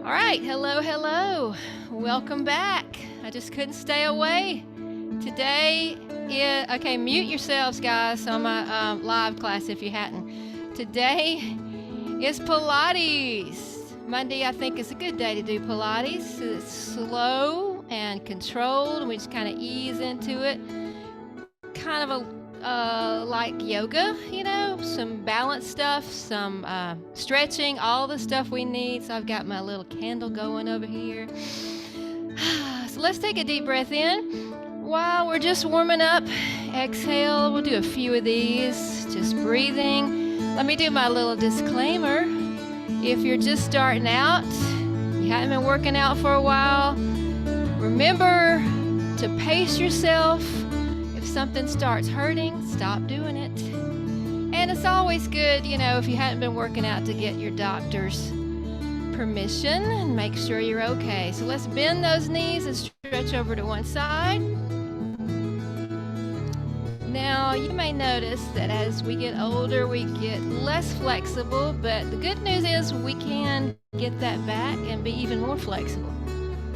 All right, hello. Welcome back. I just couldn't stay away. Today okay, mute yourselves, guys, on my live class if you hadn't. Today is Pilates. Monday, I think, is a good day to do Pilates. It's slow and controlled, and we just kind of ease into it. Kind of like yoga, some balance stuff, some stretching, all the stuff we need. So I've got my little candle going over here. So let's take a deep breath in. While we're just warming up, exhale. We'll do a few of these, just breathing. Let me do my little disclaimer. If you're just starting out, you haven't been working out for a while, remember to pace yourself. If something starts hurting, stop doing it. And it's always good, if you hadn't been working out, to get your doctor's permission and make sure you're okay. So let's bend those knees and stretch over to one side. Now, you may notice that as we get older, we get less flexible, but the good news is we can get that back and be even more flexible.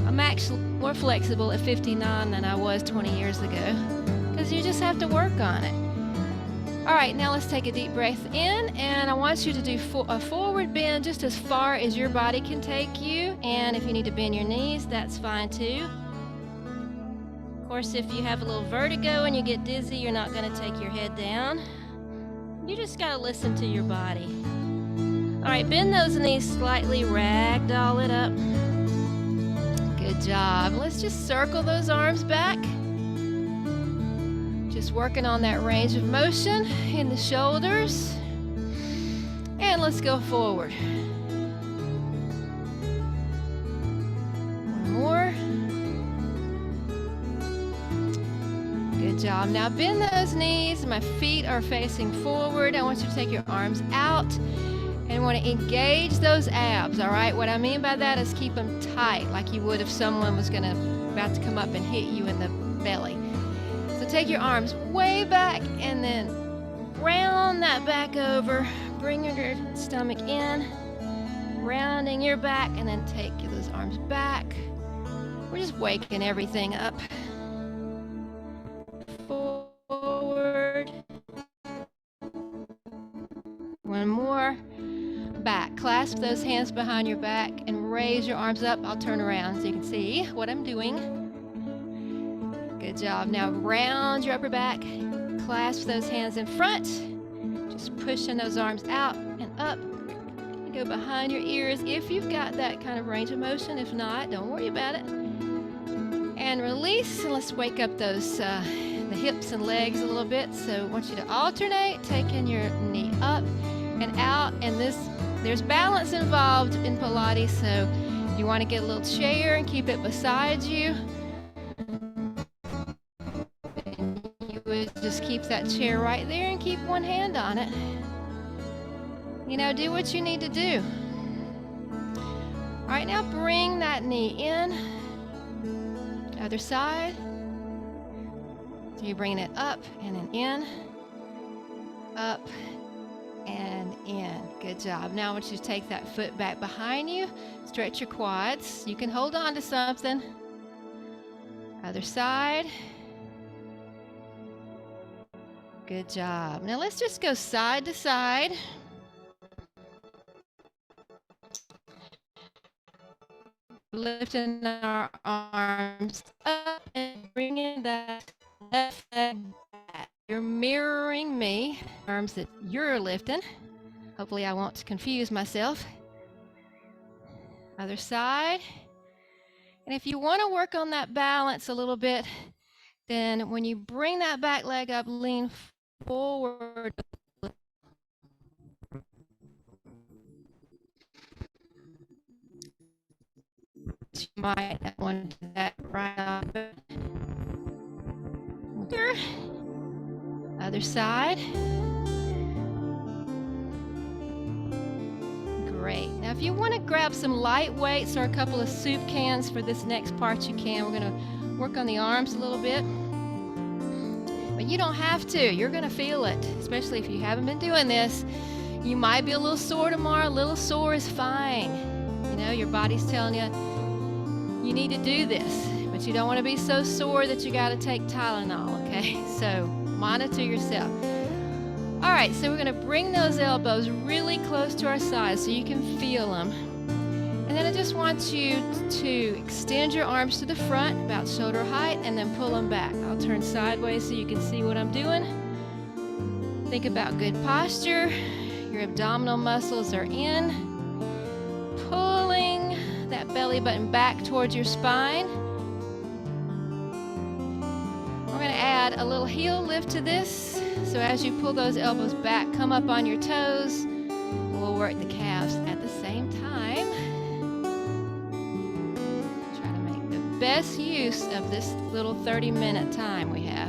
I'm actually more flexible at 59 than I was 20 years ago, because you just have to work on it. All right, now let's take a deep breath in, and I want you to do a forward bend just as far as your body can take you, and if you need to bend your knees, that's fine too. Of course, if you have a little vertigo and you get dizzy, you're not going to take your head down. You just got to listen to your body. All right, bend those knees slightly, ragdoll it up. Good job. Let's just circle those arms back. Just working on that range of motion in the shoulders. And let's go forward. One more. Good job. Now bend those knees. My feet are facing forward. I want you to take your arms out and want to engage those abs, all right? What I mean by that is keep them tight, like you would if someone was about to come up and hit you in the belly. So take your arms way back and then round that back over. Bring your stomach in, rounding your back, and then take those arms back. We're just waking everything up. Forward. One more. Back. Clasp those hands behind your back and raise your arms up. I'll turn around so you can see what I'm doing. Good job. Now round your upper back. Clasp those hands in front. Just pushing those arms out and up. And go behind your ears if you've got that kind of range of motion. If not, don't worry about it. And release. And let's wake up those the hips and legs a little bit. So I want you to alternate, taking your knee up and out. And there's balance involved in Pilates. So you want to get a little chair and keep it beside you. Just keep that chair right there and keep one hand on it. Do what you need to do. All right, now bring that knee in. Other side. So you're bringing it up and then in. Up and in. Good job. Now I want you to take that foot back behind you. Stretch your quads. You can hold on to something. Other side. Good job. Now let's just go side to side. Lifting our arms up and bringing that left leg back. You're mirroring me. Arms that you're lifting. Hopefully I won't confuse myself. Other side. And if you want to work on that balance a little bit, then when you bring that back leg up, lean forward. You might want that right off. Other side. Great. Now if you want to grab some light weights or a couple of soup cans for this next part, you can. We're going to work on the arms a little bit. But you don't have to. You're going to feel it, especially if you haven't been doing this. You might be a little sore tomorrow. A little sore is fine. You know, your body's telling you, you need to do this, but you don't want to be so sore that you got to take Tylenol, okay? So monitor yourself. All right, so we're going to bring those elbows really close to our sides so you can feel them. And then I just want you to extend your arms to the front, about shoulder height, and then pull them back. I'll turn sideways so you can see what I'm doing. Think about good posture. Your abdominal muscles are in. Pulling that belly button back towards your spine. We're going to add a little heel lift to this. So as you pull those elbows back, come up on your toes. We'll work the calves at the same time. Try to make the best use of this little 30-minute time we have.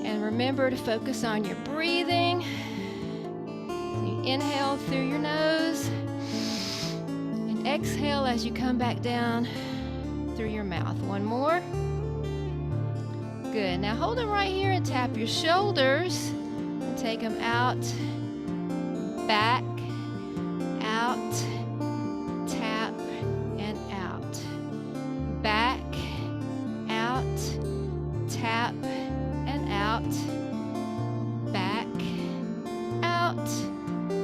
And remember to focus on your breathing. So you inhale through your nose and exhale as you come back down through your mouth. One more. Good. Now hold them right here and tap your shoulders and take them out, back, out, tap, and out. Back, out, tap, and out. Back, out.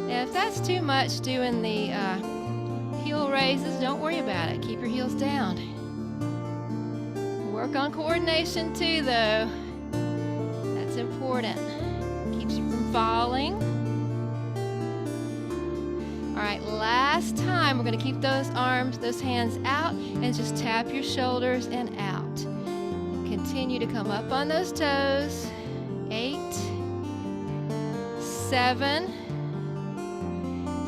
Now if that's too much doing the heel raises, don't worry about it. Keep your heels down. Work on coordination too, though. That's important. Keeps you from falling. All right, last time, we're going to keep those arms, those hands out, and just tap your shoulders and out. Continue to come up on those toes. 8, 7,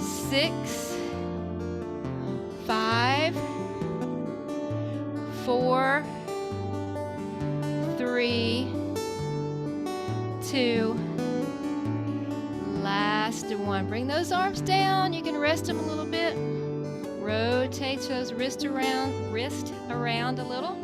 6, 5, 4, 3, 2, last one. Bring those arms down. You can rest them a little bit. Rotate those wrists around a little.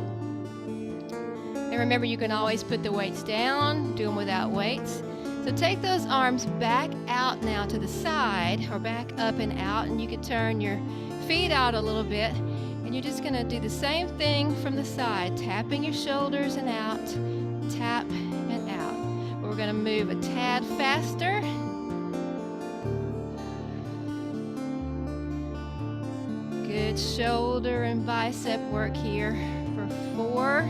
And remember, you can always put the weights down, do them without weights. So take those arms back out now to the side, or back up and out, and you can turn your feet out a little bit. And you're just going to do the same thing from the side, tapping your shoulders and out, tap and out. We're going to move a tad faster. Good shoulder and bicep work here for 4,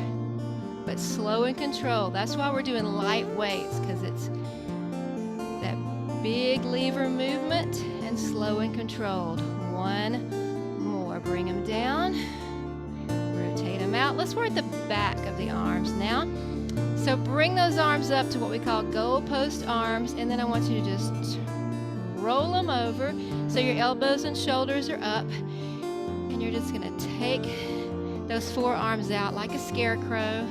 but slow and controlled. That's why we're doing light weights, because it's that big lever movement and slow and controlled. 1 more. Bring them down. Rotate them out. Let's work the back of the arms now. So bring those arms up to what we call goalpost arms, and then I want you to just roll them over so your elbows and shoulders are up, and you're just going to take those forearms out like a scarecrow.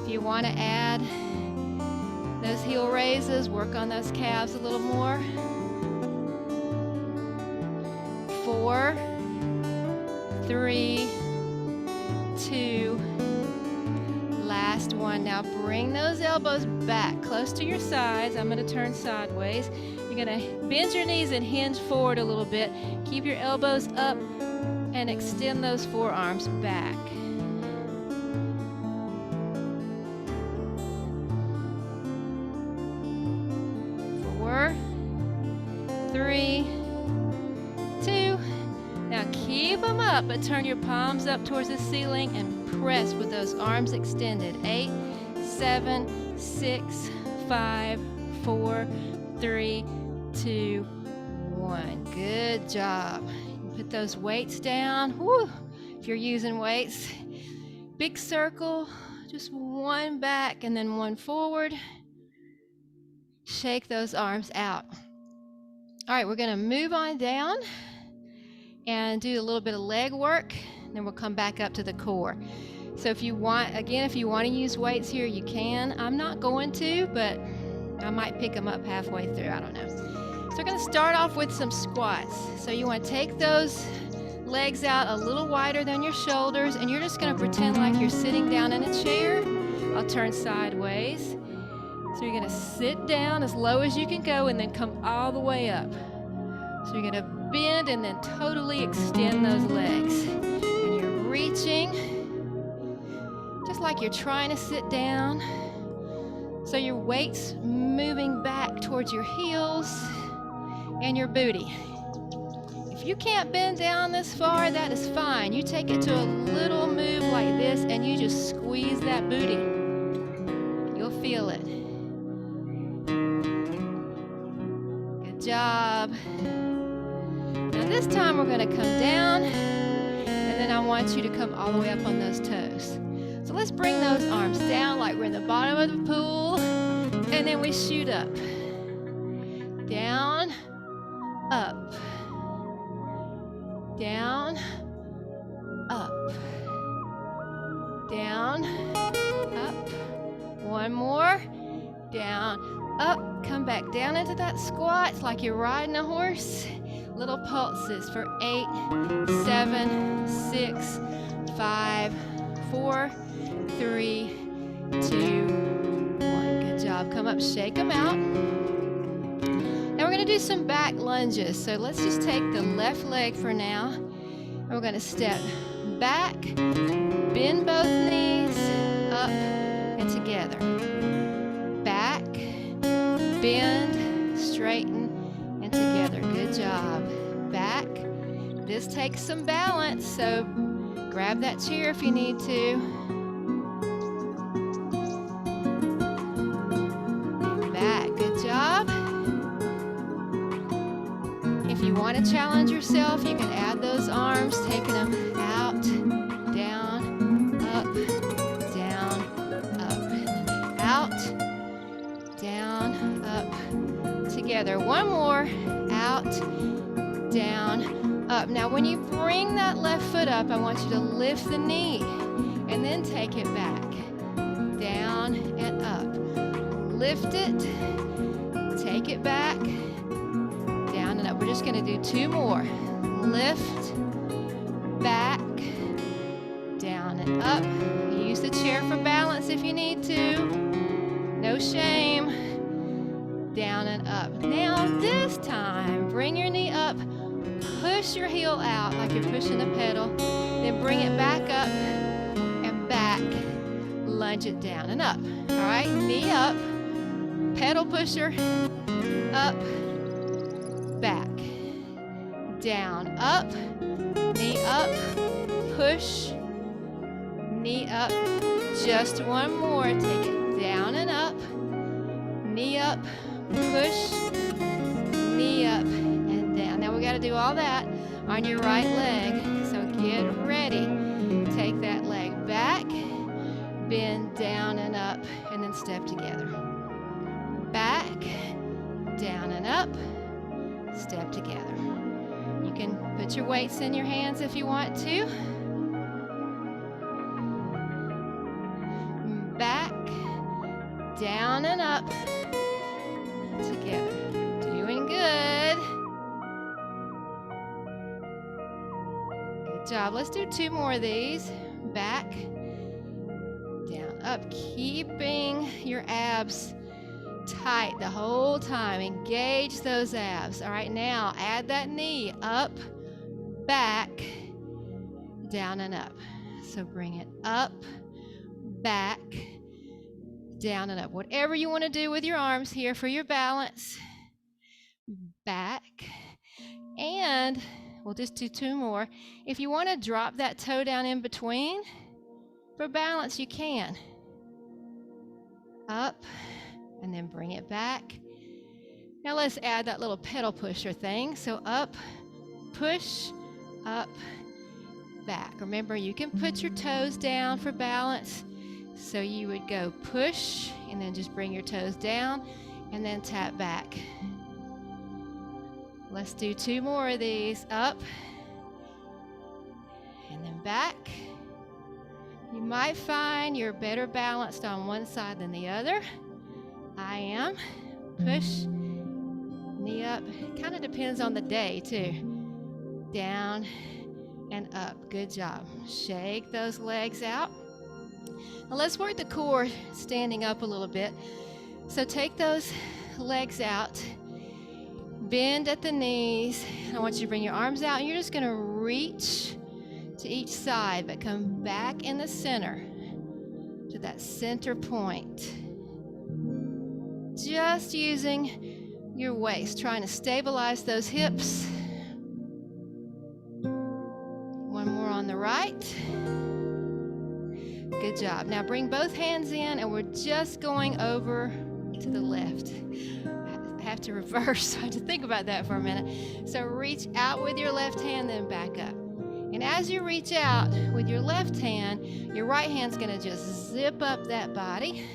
If you want to add those heel raises, work on those calves a little more. 4, 3, 2, last one. Now bring those elbows back close to your sides. I'm going to turn sideways. You're going to bend your knees and hinge forward a little bit. Keep your elbows up and extend those forearms back. 4, 3, 2. Now keep them up, but turn your palms up towards the ceiling and press with those arms extended. 8, 7, 6, 5, 4, 3, 2, 1. Good job. Put those weights down. Woo. If you're using weights, big circle, just one back and then one forward. Shake those arms out. All right, we're going to move on down and do a little bit of leg work, then we'll come back up to the core. So if you want to use weights here, you can. I'm not going to, but I might pick them up halfway through. I don't know. So we're going to start off with some squats. So you want to take those legs out a little wider than your shoulders, and you're just going to pretend like you're sitting down in a chair. I'll turn sideways. So you're gonna sit down as low as you can go and then come all the way up. So you're gonna bend and then totally extend those legs. And you're reaching, just like you're trying to sit down. So your weight's moving back towards your heels and your booty. If you can't bend down this far, that is fine. You take it to a little move like this and you just squeeze that booty. You'll feel it. Good job. Now this time we're gonna come down and then I want you to come all the way up on those toes. So let's bring those arms down like we're in the bottom of the pool and then we shoot up. Down, up. Down, up. Down, up. One more. Down, up. Come back down into that squat. It's like you're riding a horse. Little pulses for 8, 7, 6, 5, 4, 3, 2, 1. Good job. Come up, shake them out. Now we're going to do some back lunges. So let's just take the left leg for now. And we're going to step back, bend both knees, up and together. Back, bend, straighten, and together. Good job. Back. This takes some balance, so grab that chair if you need to. Back. Good job. If you want to challenge yourself, you can add those arms, taking them out, down, up, down, up, out, down, up, together. One more, out, down, up. Now when you bring that left foot up, I want you to lift the knee and then take it back, down and up. Lift it, take it back, down and up. We're just going to do 2 more. Lift, back, down and up. Use the chair for balance if you need to. No shame. Down and up. Now this time, bring your knee up, push your heel out like you're pushing a pedal, then bring it back up and back. Lunge it down and up. All right, knee up, pedal pusher, up, back, down, up, knee up, push, knee up. Just one more. Take it down and up, knee up, push, knee up, and down. Now we got to do all that on your right leg. So get ready. Take that leg back, bend down and up, and then step together. Back, down and up, step together. You can put your weights in your hands if you want to. Back, down and up, together. Doing good. Good job. Let's do 2 more of these. Back, down, up. Keeping your abs tight the whole time. Engage those abs. All right, now add that knee up, back, down and up. So bring it up, back, down and up. Whatever you want to do with your arms here for your balance. Back, and we'll just do 2 more. If you want to drop that toe down in between for balance, you can. Up, and then bring it back. Now let's add that little pedal pusher thing. So up, push, up, back. Remember, you can put your toes down for balance. So you would go push, and then just bring your toes down, and then tap back. Let's do 2 more of these. Up, and then back. You might find you're better balanced on one side than the other. I am. Push, knee up. It kind of depends on the day too. Down and up. Good job. Shake those legs out. Now let's work the core standing up a little bit. So take those legs out, bend at the knees. I want you to bring your arms out, and you're just going to reach to each side, but come back in the center to that center point. Just using your waist, trying to stabilize those hips. One more on the right. Good job. Now bring both hands in, and we're just going over to the left. I have to reverse. I have to think about that for a minute. So reach out with your left hand, then back up. And as you reach out with your left hand, your right hand's going to just zip up that body.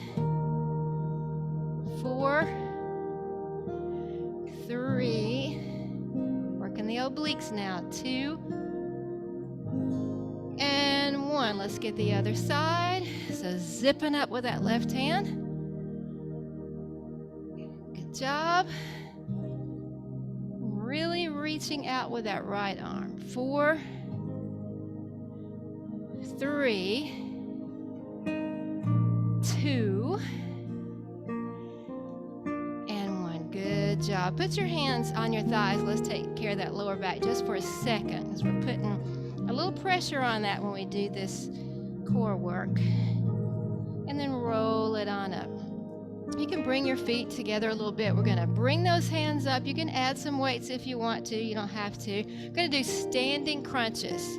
4, 3, working the obliques now. 2, and 1. Let's get the other side. So zipping up with that left hand. Good job. Really reaching out with that right arm. 4, 3, 2, and 1. Good job. Put your hands on your thighs. Let's take care of that lower back just for a second, because we're putting a little pressure on that when we do this core work. And then roll it on up. You can bring your feet together a little bit. We're going to bring those hands up. You can add some weights if you want to. You don't have to. We're going to do standing crunches.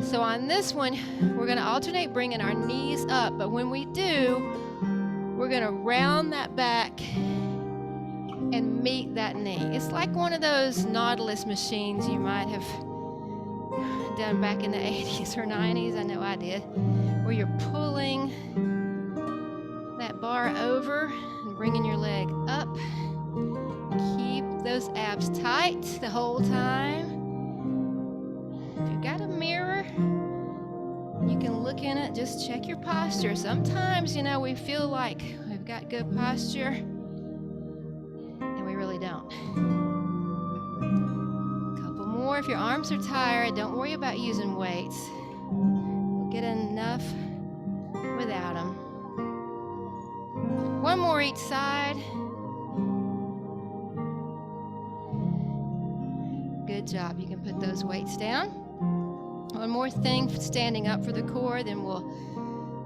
So on this one, we're going to alternate bringing our knees up. But when we do, we're going to round that back and meet that knee. It's like one of those Nautilus machines you might have done back in the 80s or 90s. I know I did. Where you're pulling that bar over and bringing your leg up. Keep those abs tight the whole time. If you've got a mirror, you can look in it, just check your posture. Sometimes, we feel like we've got good posture, and we really don't. A couple more. If your arms are tired, don't worry about using weights. You'll get enough without them. One more each side. Good job. You can put those weights down. One more thing, standing up for the core, then we'll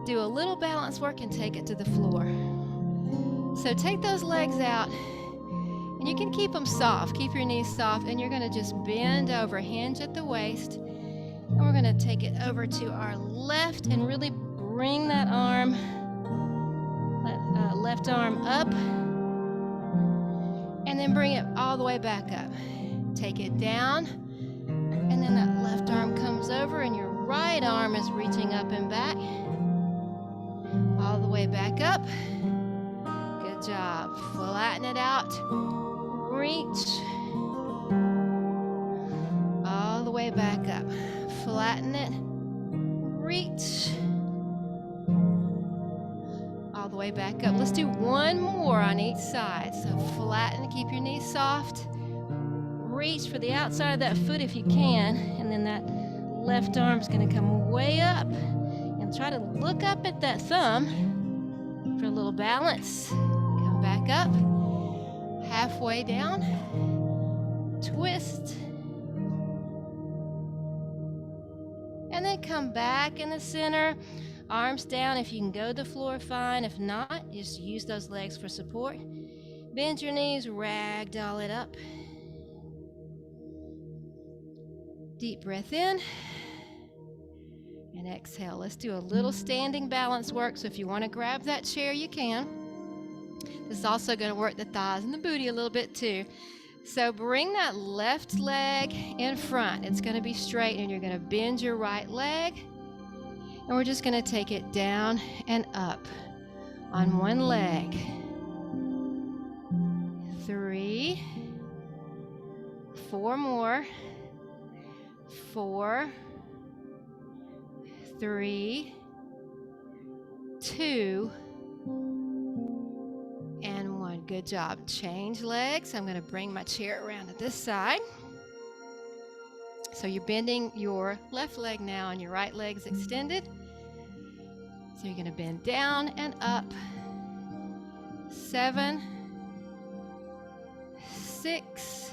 do a little balance work and take it to the floor. So take those legs out, and you can keep them soft. Keep your knees soft, and you're going to just bend over, hinge at the waist, and we're going to take it over to our left and really bring that arm, left arm up, and then bring it all the way back up. Take it down, and then that left arm comes over, and your right arm is reaching up and back, all the way back up. Good job. Flatten it out. Reach. All the way back up. Flatten it. Reach. All the way back up. Let's do one more on each side. So flatten, keep your knees soft. Reach for the outside of that foot if you can, and then that left arm's going to come way up, and try to look up at that thumb for a little balance. Come back up, halfway down, twist, and then come back in the center. Arms down. If you can go to the floor, fine. If not, just use those legs for support. Bend your knees, ragdoll it up. Deep breath in and exhale. Let's do a little standing balance work. So if you want to grab that chair, you can. This is also going to work the thighs and the booty a little bit too. So bring that left leg in front. It's going to be straight, and you're going to bend your right leg. And we're just going to take it down and up on one leg. 3, 4 more. 4, 3, 2, and 1. Good job. Change legs. I'm going to bring my chair around to this side. So you're bending your left leg now, and your right leg's extended. So you're going to bend down and up. 7, 6,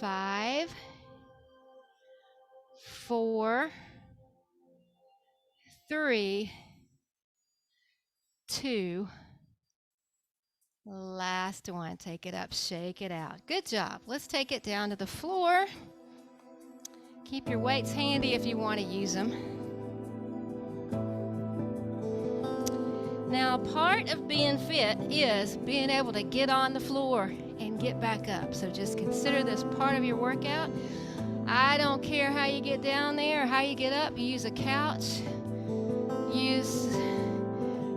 5, 4, 3, 2. Last one. Take it up, shake it out. Good job. Let's take it down to the floor. Keep your weights handy if you want to use them. Now, part of being fit is being able to get on the floor and get back up. So just consider this part of your workout. I don't care how you get down there or how you get up. You use a couch, use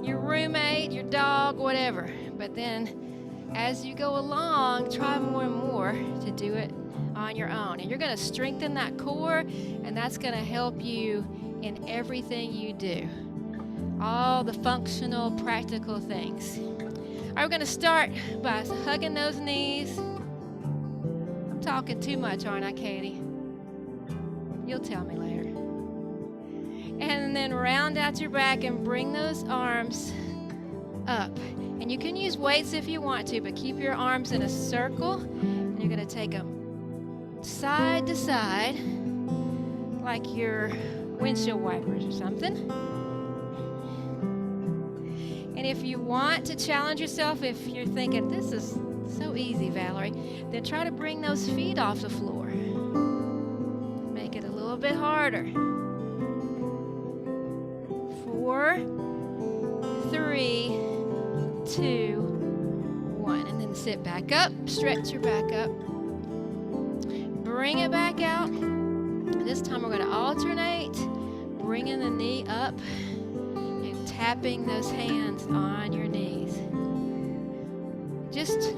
your roommate, your dog, whatever. But then as you go along, try more and more to do it on your own. And you're going to strengthen that core, and that's going to help you in everything you do. All the functional, practical things. All right, we're going to start by hugging those knees. I'm talking too much, aren't I, Katie? You'll tell me later. And then round out your back and bring those arms up. And you can use weights if you want to, but keep your arms in a circle. And you're going to take them side to side like your windshield wipers or something. And if you want to challenge yourself, if you're thinking, this is so easy, Valerie, then try to bring those feet off the floor. Make it a little bit harder. 4, 3, 2, 1. And then sit back up, stretch your back up. Bring it back out. This time we're going to alternate, bringing the knee up and tapping those hands on your knees. Just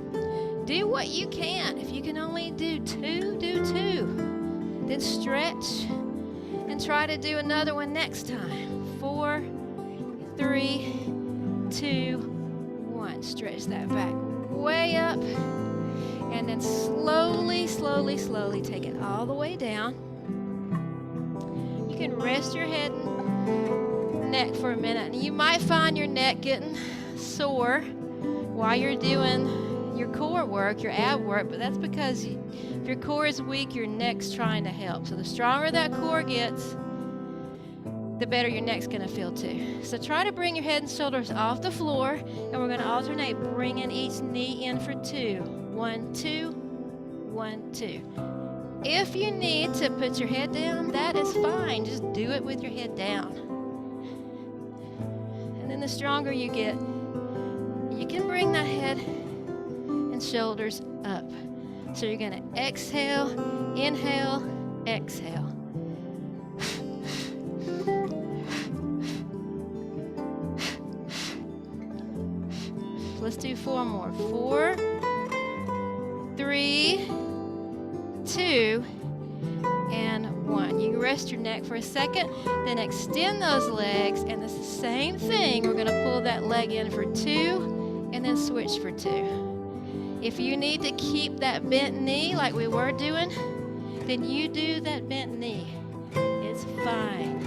do what you can. If you can only do 2, do 2. Then stretch and try to do another one next time. 4, 3, 2, 1. Stretch that back way up. And then slowly, slowly, slowly take it all the way down. You can rest your head and neck for a minute. And you might find your neck getting sore while you're doing your core work, your ab work, but that's because if your core is weak, your neck's trying to help. So the stronger that core gets, the better your neck's going to feel too. So try to bring your head and shoulders off the floor, and we're going to alternate bringing each knee in for 2. 1, 2, 1, 2. If you need to put your head down, that is fine. Just do it with your head down. And then the stronger you get, you can bring that head and shoulders up. So you're going to exhale, inhale, exhale. Let's do 4 more. 4, 3, 2, and 1. You can rest your neck for a second, then extend those legs, and it's the same thing. We're going to pull that leg in for 2, and then switch for 2. If you need to keep that bent knee like we were doing, then you do that bent knee. It's fine.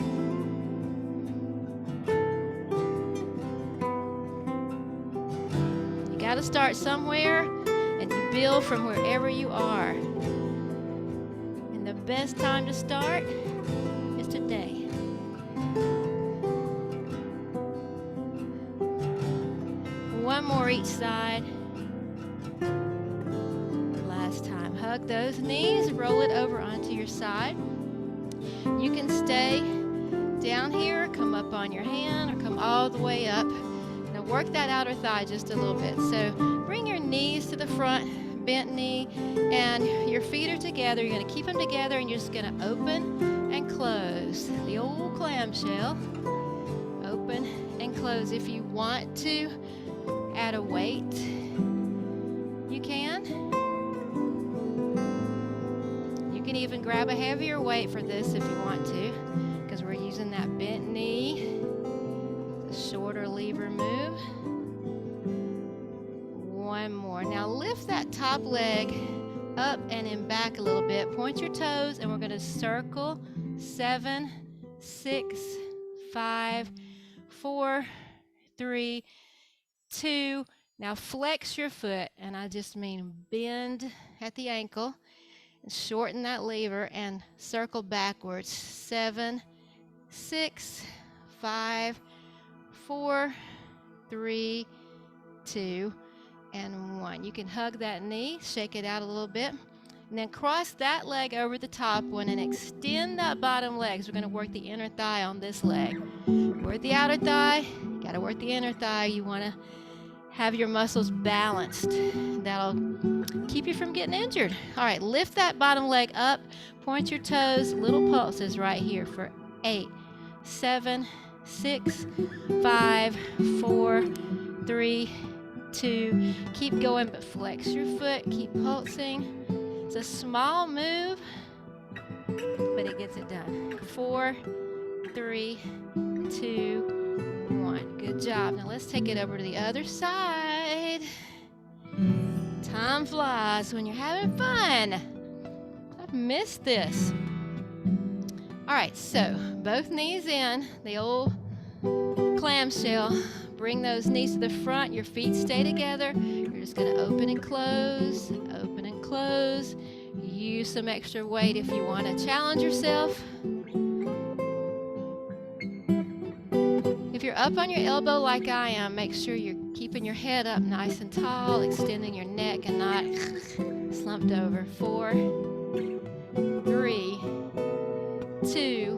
You got to start somewhere, and you build from wherever you are. And the best time to start is today. One more each side. Last time. Hug those knees, roll it over onto your side. You can stay down here, come up on your hand, or come all the way up. Now work that outer thigh just a little bit. So bring your knees to the front, bent knee, and your feet are together. You're going to keep them together, and you're just going to open and close. The old clamshell. Open and close. If you want to add a weight, you can. You can even grab a heavier weight for this if you want to, because we're using that bent knee, the shorter lever move. One more. Now lift that top leg up and in back a little bit. Point your toes, and we're going to circle 7, 6, 5, 4, 3, 2. Now flex your foot, and I just mean bend at the ankle, and shorten that lever and circle backwards. 7, 6, 5, 4, 3, 2, and 1. You can hug that knee, shake it out a little bit, and then cross that leg over the top one and extend that bottom leg. So we're going to work the inner thigh on this leg. Work the outer thigh, got to work the inner thigh. You want to have your muscles balanced. That'll keep you from getting injured. All right, lift that bottom leg up, point your toes, little pulses right here for 8, 7, 6, 5, 4, 3, 2. Keep going, but flex your foot, keep pulsing. It's a small move, but it gets it done. 4, 3, 2, 1. Good job. Now let's take it over to the other side. Time flies when you're having fun. I've missed this. All right, so both knees in, the old clamshell. Bring those knees to the front. Your feet stay together. You're just going to open and close, open and close. Use some extra weight if you want to challenge yourself. If you're up on your elbow like I am, make sure you're keeping your head up nice and tall, extending your neck and not slumped over. 4, 3, 2,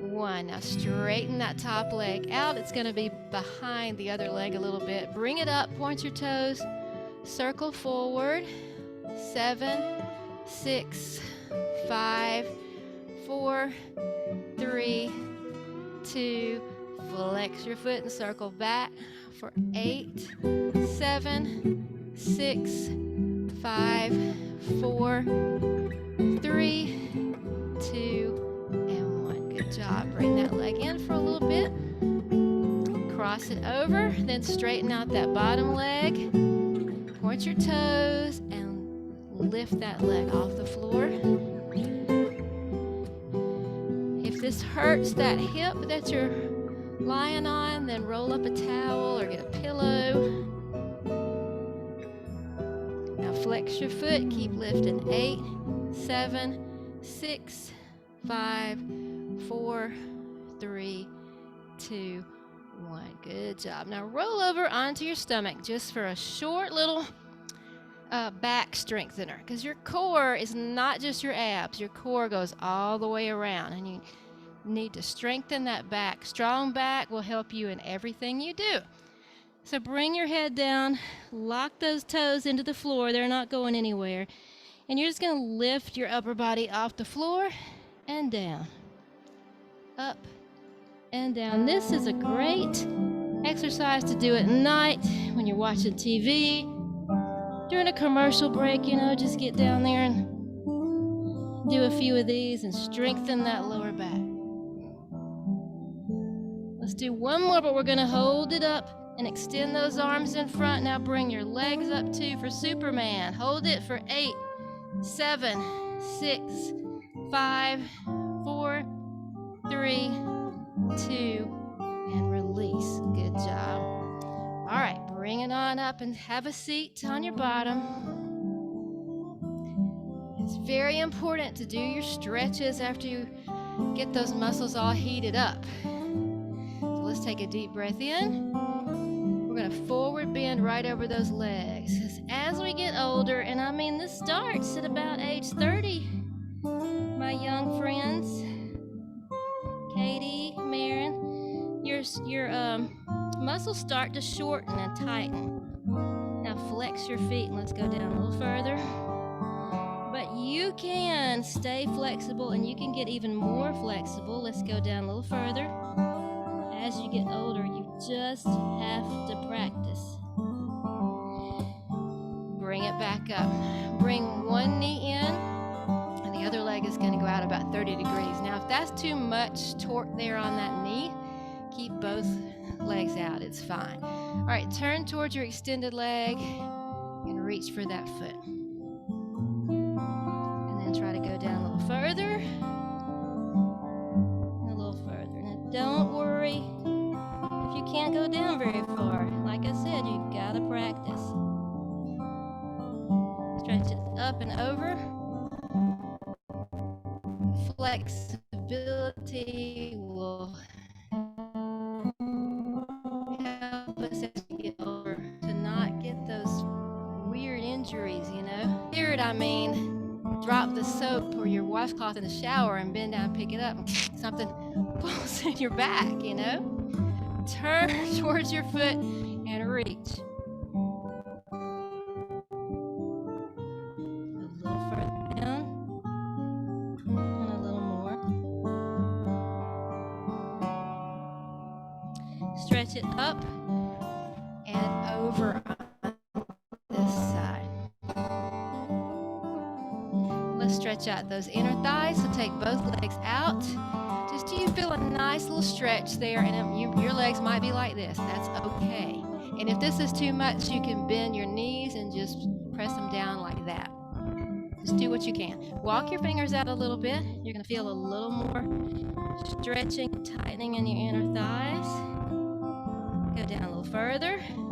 1. Now straighten that top leg out. It's going to be behind the other leg a little bit. Bring it up, point your toes, circle forward. 7, 6, 5, 4, 3, 2. Flex your foot and circle back for 8, 7, 6, 5, 4, 3, 2, and 1. Good job. Bring that leg in for a little bit. Cross it over, then straighten out that bottom leg. Point your toes and lift that leg off the floor. If this hurts that hip that you're lying on, then roll up a towel or get a pillow. Now flex your foot, keep lifting. 8, 7, 6, 5, 4, 3, 2, 1. Good job. Now roll over onto your stomach just for a short little back strengthener, because your core is not just your abs. Your core goes all the way around, and you need to strengthen that back. Strong back will help you in everything you do. So bring your head down, lock those toes into the floor. They're not going anywhere. And you're just going to lift your upper body off the floor and down. Up and down. This is a great exercise to do at night when you're watching TV. During a commercial break, just get down there and do a few of these and strengthen that lower back. Let's do one more, but we're going to hold it up and extend those arms in front. Now bring your legs up too for Superman. Hold it for 8, 7, 6, 5, 4, 3, 2, and release. Good job. All right, bring it on up and have a seat on your bottom. It's very important to do your stretches after you get those muscles all heated up. So let's take a deep breath in. We're going to forward bend right over those legs. As we get older, and I mean this starts at about age 30, my young friends, Katie, Marin, your muscles start to shorten and tighten. Now flex your feet and let's go down a little further. But you can stay flexible and you can get even more flexible. Let's go down a little further. As you get older, you just have to practice. Bring it back up. Bring one knee in and the other leg is going to go out about 30 degrees. Now if that's too much torque there on that knee, keep both legs out. It's fine. All right, turn towards your extended leg and reach for that foot. And then try to go down a little further. And a little further. Now don't worry if you can't go down very far. out of practice. Stretch it up and over. Flexibility will help us as we get older to not get those weird injuries, you know. Weird, I mean, drop the soap or your washcloth in the shower and bend down and pick it up and something falls in your back, you know. Turn towards your foot and reach. A little further down and a little more. Stretch it up and over on this side. Let's stretch out those inner thighs. So take both legs out. Just do you feel a nice little stretch there, and your legs might be like this. That's okay. And if this is too much, you can bend your knees and just press them down like that. Just do what you can. Walk your fingers out a little bit. You're going to feel a little more stretching, tightening in your inner thighs. Go down a little further. And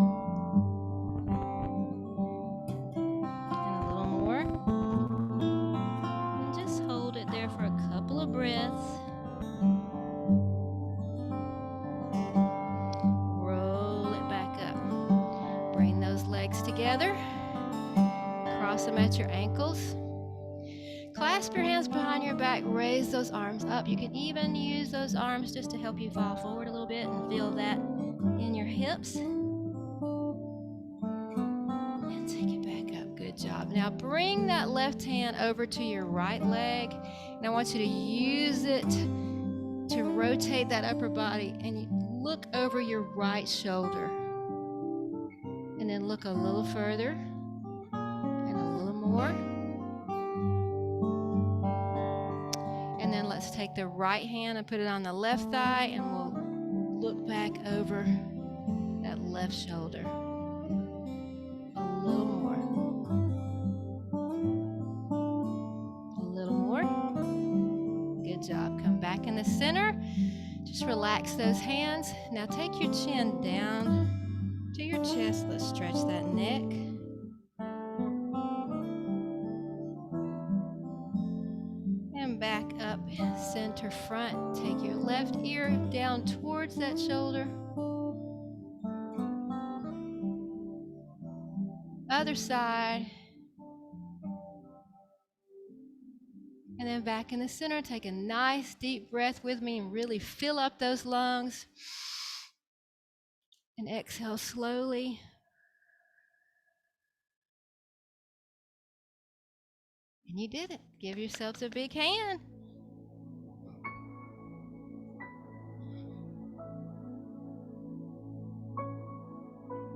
a little more. And just hold it there for a couple of breaths. Roll it back up. Bring those legs together. Cross them at your ankles. Clasp your hands behind your back. Raise those arms up. You can even use those arms just to help you fall forward a little bit and feel that in your hips. And take it back up. Good job. Now bring that left hand over to your right leg. And I want you to use it to rotate that upper body. And you look over your right shoulder. And then look a little further. And a little more. And then let's take the right hand and put it on the left thigh, and we'll look back over that left shoulder. A little more. A little more. Good job. Come back in the center. Just relax those hands. Now take your chin down to your chest. Let's stretch that neck. Back up, center front. Take your left ear down towards that shoulder. Other side. And then back in the center, take a nice deep breath with me and really fill up those lungs. And exhale slowly. And you did it. Give yourselves a big hand.